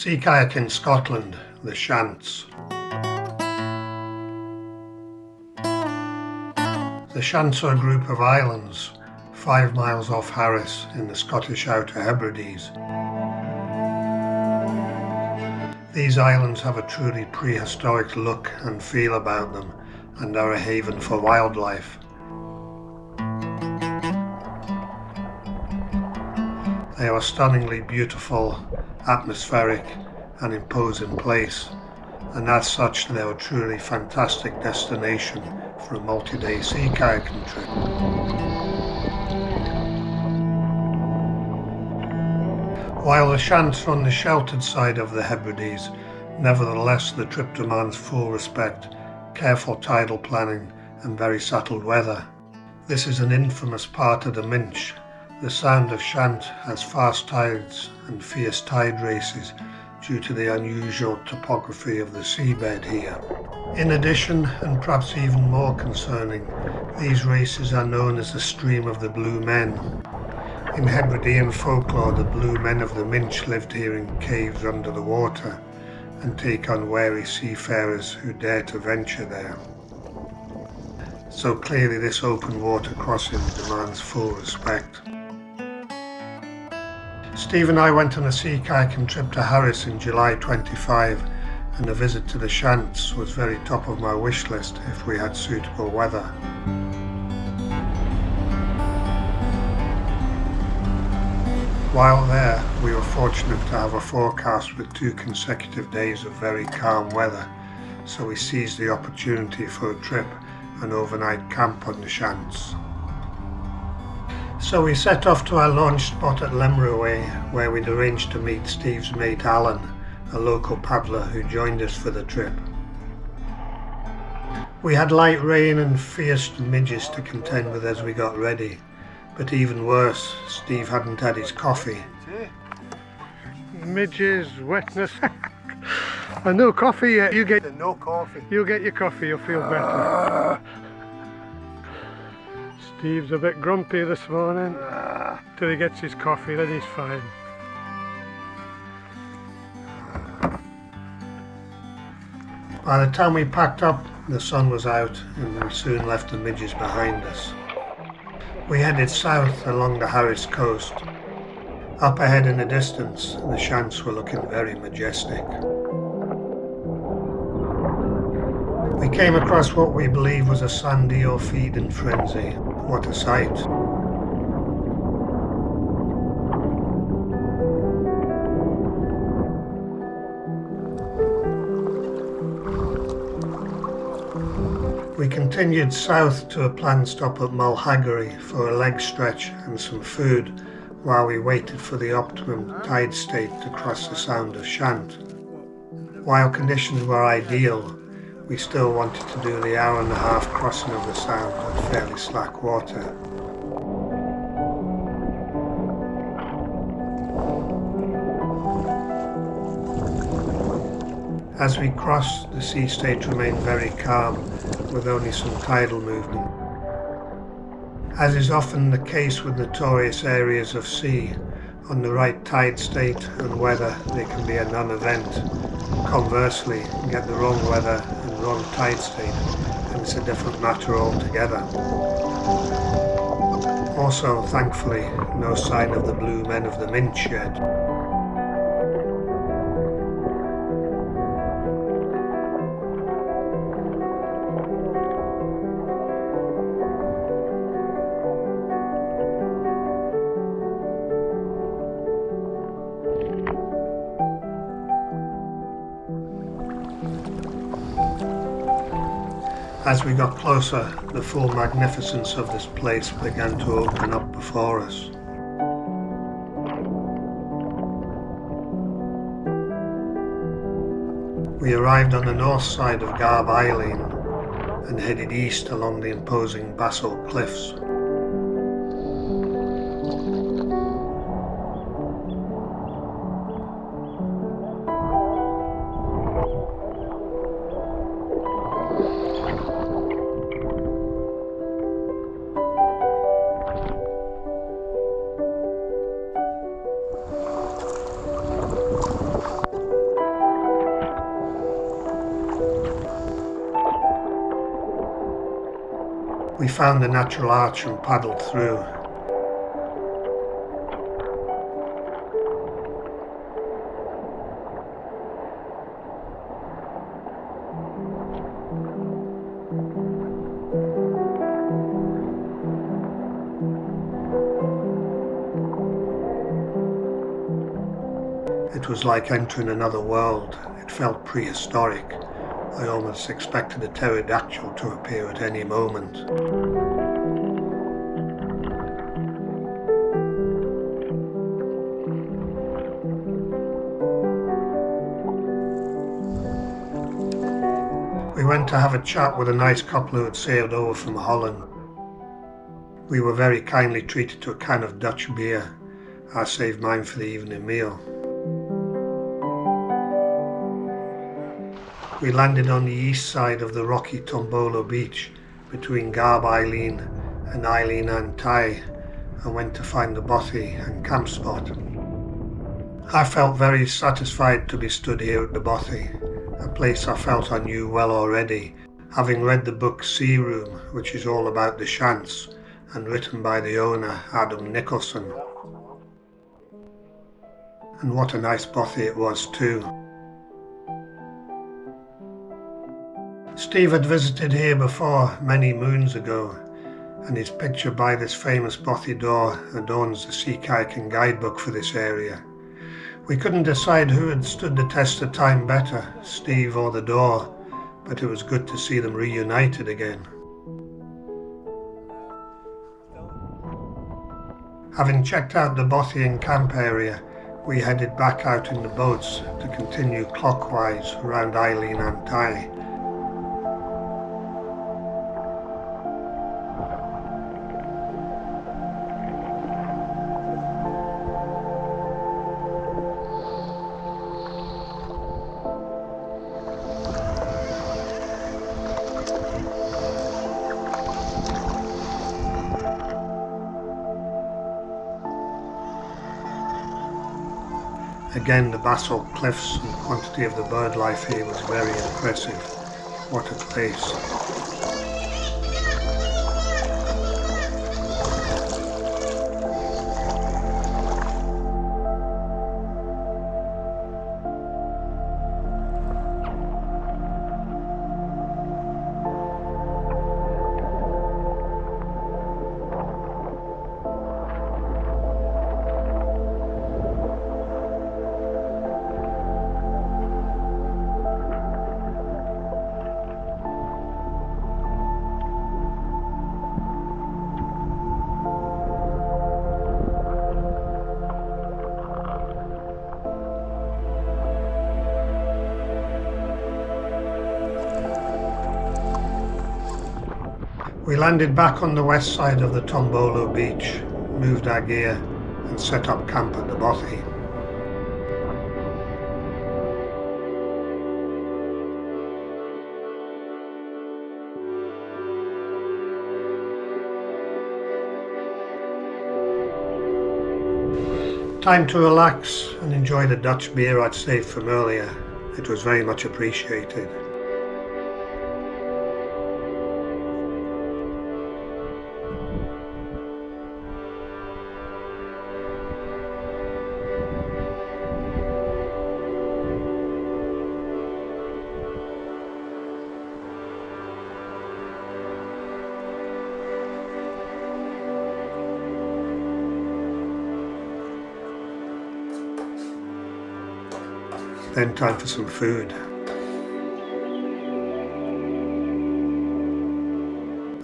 Sea kayaking Scotland, the Shiants. The Shiants are a group of islands 5 miles off Harris in the Scottish Outer Hebrides. These islands have a truly prehistoric look and feel about them and are a haven for wildlife. They are a stunningly beautiful, atmospheric and imposing place, and as such they are a truly fantastic destination for a multi-day sea kayaking trip. While the Shiants are on the sheltered side of the Hebrides, nevertheless the trip demands full respect, careful tidal planning and very settled weather. This is an infamous part of the Minch. The Sound of Shiant has fast tides and fierce tide races due to the unusual topography of the seabed here. In addition, and perhaps even more concerning, these races are known as the Stream of the Blue Men. In Hebredian folklore, the Blue Men of the Minch lived here in caves under the water and take on wary seafarers who dare to venture there. So clearly this open water crossing demands full respect. Steve and I went on a sea kayaking trip to Harris in July 25, and a visit to the Shiants was very top of my wish list if we had suitable weather. While there, we were fortunate to have a forecast with 2 consecutive days of very calm weather, so we seized the opportunity for a trip and overnight camp on the Shiants. So we set off to our launch spot at Lemreway, where we'd arranged to meet Steve's mate Alan, a local paddler who joined us for the trip. We had light rain and fierce midges to contend with as we got ready, but even worse, Steve hadn't had his coffee. Midges, wetness, and no coffee yet. You get no coffee. You'll get your coffee, you'll feel better. Steve's a bit grumpy this morning. Till he gets his coffee, then he's fine. By the time we packed up, the sun was out and we soon left the midges behind us. We headed south along the Harris coast. Up ahead in the distance, the Shiants were looking very majestic. We came across what we believe was a sand eel feeding frenzy. What a sight. We continued south to a planned stop at Mulhaggery for a leg stretch and some food while we waited for the optimum tide state to cross the Sound of Shiant. While conditions were ideal, we still wanted to do the hour-and-a-half crossing of the Sound at fairly slack water. As we crossed, the sea state remained very calm, with only some tidal movement. As is often the case with notorious areas of sea, on the right tide state and weather they can be a non-event. Conversely, get the wrong weather and wrong tide state and it's a different matter altogether. Also, thankfully, no sign of the Blue Men of the Minch yet. As we got closer, the full magnificence of this place began to open up before us. We arrived on the north side of Garb Eileen and headed east along the imposing basalt cliffs. found the natural arch and paddled through. It was like entering another world. It felt prehistoric. I almost expected a pterodactyl to appear at any moment. We went to have a chat with a nice couple who had sailed over from Holland. We were very kindly treated to a can of Dutch beer. I saved mine for the evening meal. We landed on the east side of the rocky Tombolo beach between Garb Eileen and Eileen and Tai, and went to find the bothy and camp spot. I felt very satisfied to be stood here at the bothy, a place I felt I knew well already, having read the book Sea Room, which is all about the Shiants and written by the owner Adam Nicholson. And what a nice bothy it was too. Steve had visited here before, many moons ago, and his picture by this famous bothy door adorns the Sea Kayaking guidebook for this area. We couldn't decide who had stood the test of time better, Steve or the door, but it was good to see them reunited again. Having checked out the bothy and camp area, we headed back out in the boats to continue clockwise around Eileen and Tai. Again, the basalt cliffs and the quantity of the bird life here was very impressive. What a place. We landed back on the west side of the Tombolo beach, moved our gear and set up camp at the bothy. Time to relax and enjoy the Dutch beer I'd saved from earlier. It was very much appreciated. Then time for some food.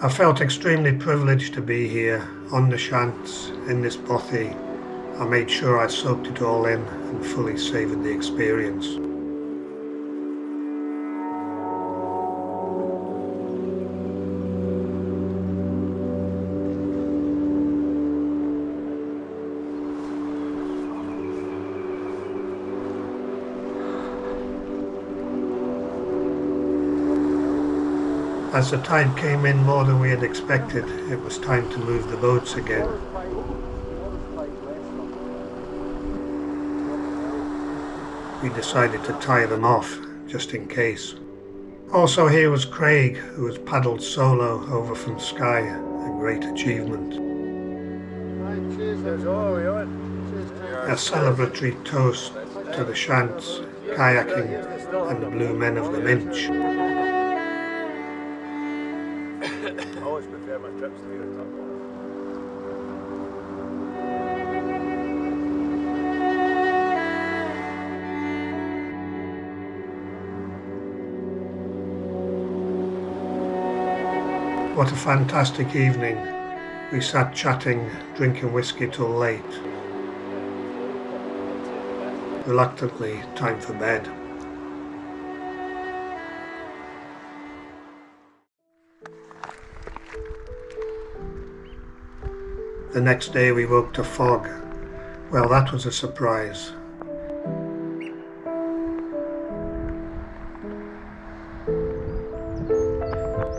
I felt extremely privileged to be here, on the Shiants, in this bothy. I made sure I soaked it all in and fully savoured the experience. As the tide came in more than we had expected, it was time to move the boats again. We decided to tie them off, just in case. Also here was Craig, who was paddled solo over from Skye, a great achievement. A celebratory toast to the Shiants, Kayaking and the Blue Men of the Minch. I always prefer my trips to be a top. What a fantastic evening. We sat chatting, drinking whiskey till late. Reluctantly, time for bed. The next day we woke to fog. Well, that was a surprise.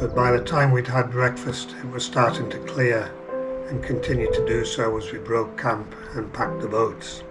But by the time we'd had breakfast, it was starting to clear, and continued to do so as we broke camp and packed the boats.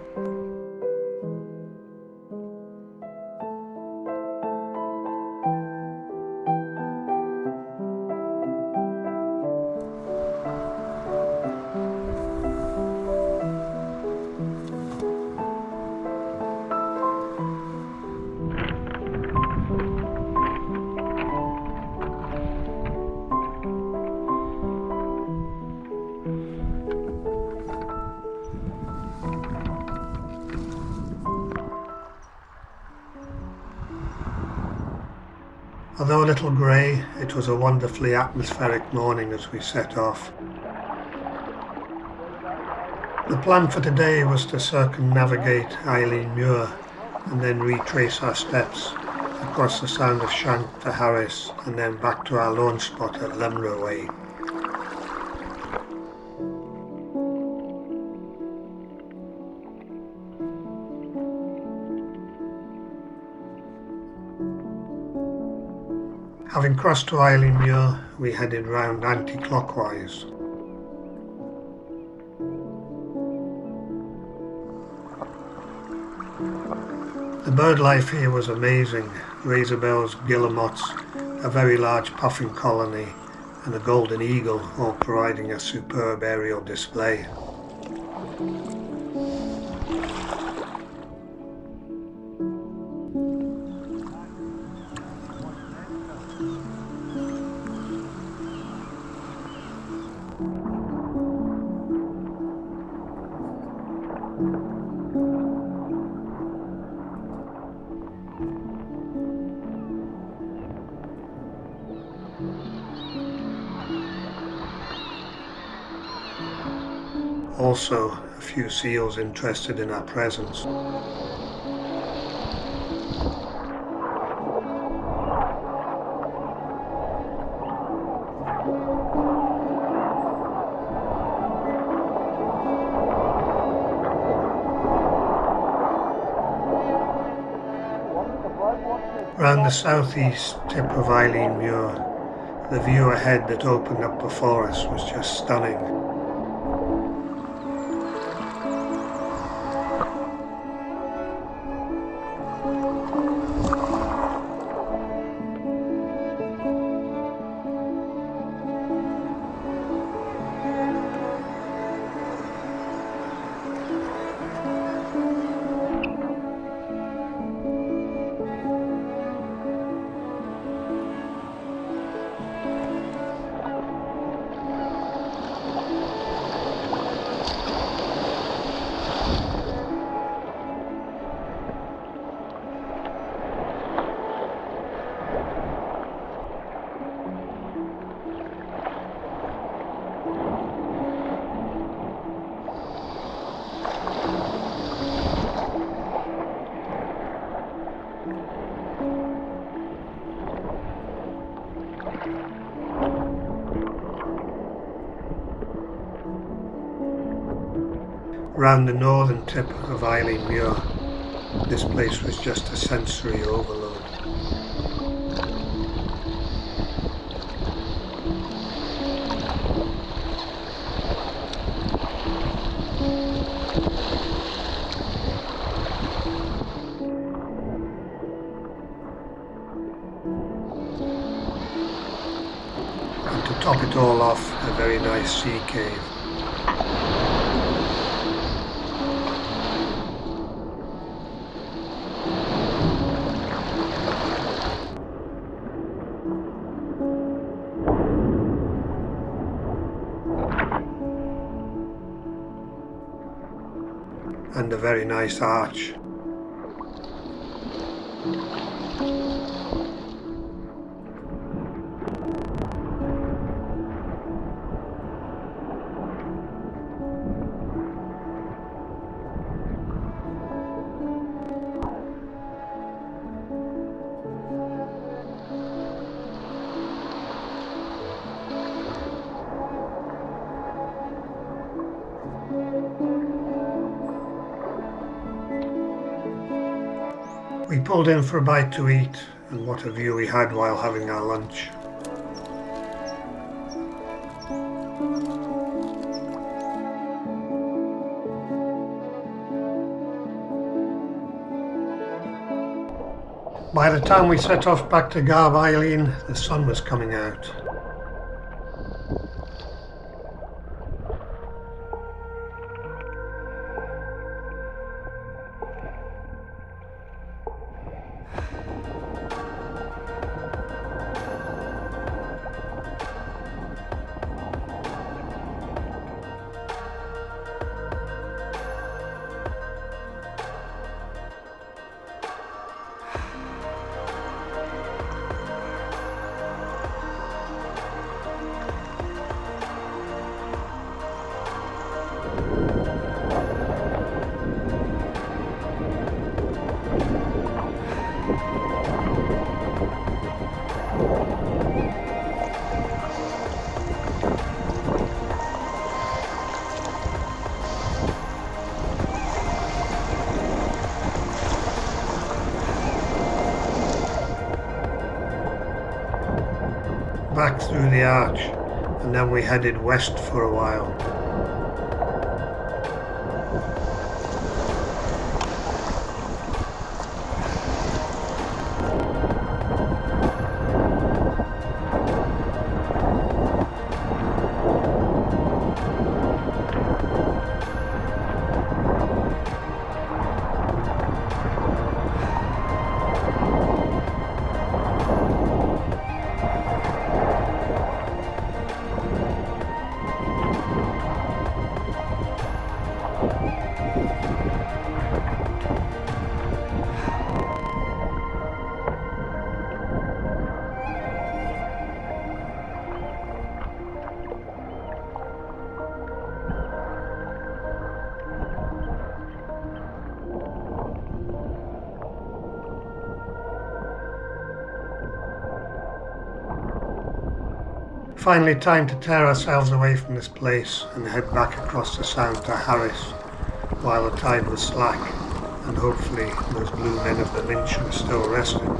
Although a little grey, it was a wonderfully atmospheric morning as we set off. The plan for today was to circumnavigate Eileen Muir and then retrace our steps across the Sound of Shank to Harris and then back to our launch spot at Lemro Way. Having crossed to Eileen Muir, we headed round anti-clockwise. The bird life here was amazing. Razorbills, guillemots, a very large puffin colony, and a golden eagle, all providing a superb aerial display. Also, a few seals interested in our presence. Round the southeast tip of Eileen Muir, the view ahead that opened up before us was just stunning. Round the northern tip of Eileen Muir, this place was just a sensory overload. top it all off, a very nice sea cave. And a very nice arch. We pulled in for a bite to eat, and what a view we had while having our lunch. By the time we set off back to Garb Eileen, the sun was coming out. Back through the arch, and then we headed west for a while. Finally time to tear ourselves away from this place and head back across the sound to Harris while the tide was slack and hopefully those blue men of the Minch were still resting.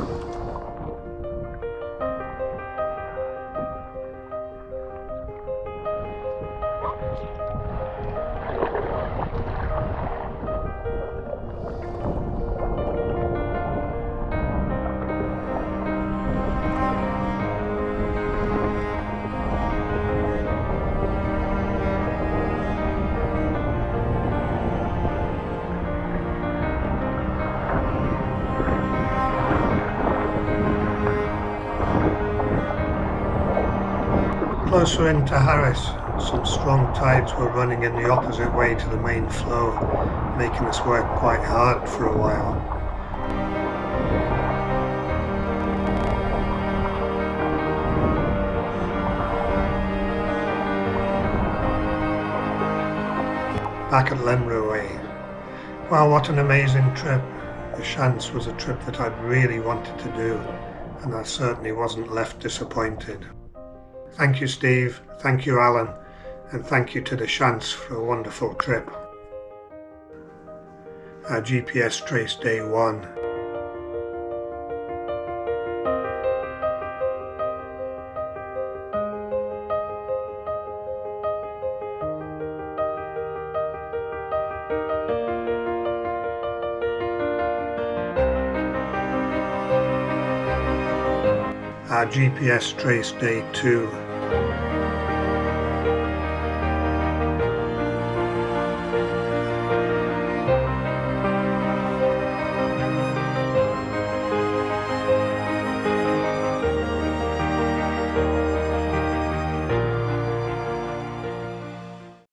Closer into Harris, some strong tides were running in the opposite way to the main flow, making us work quite hard for a while. Back at Lemreway. Well, what an amazing trip. The Shiants was a trip that I'd really wanted to do, and I certainly wasn't left disappointed. Thank you, Steve, thank you, Alan, and thank you to the Shiants for a wonderful trip. Our GPS traced day 1. Our GPS traced day 2.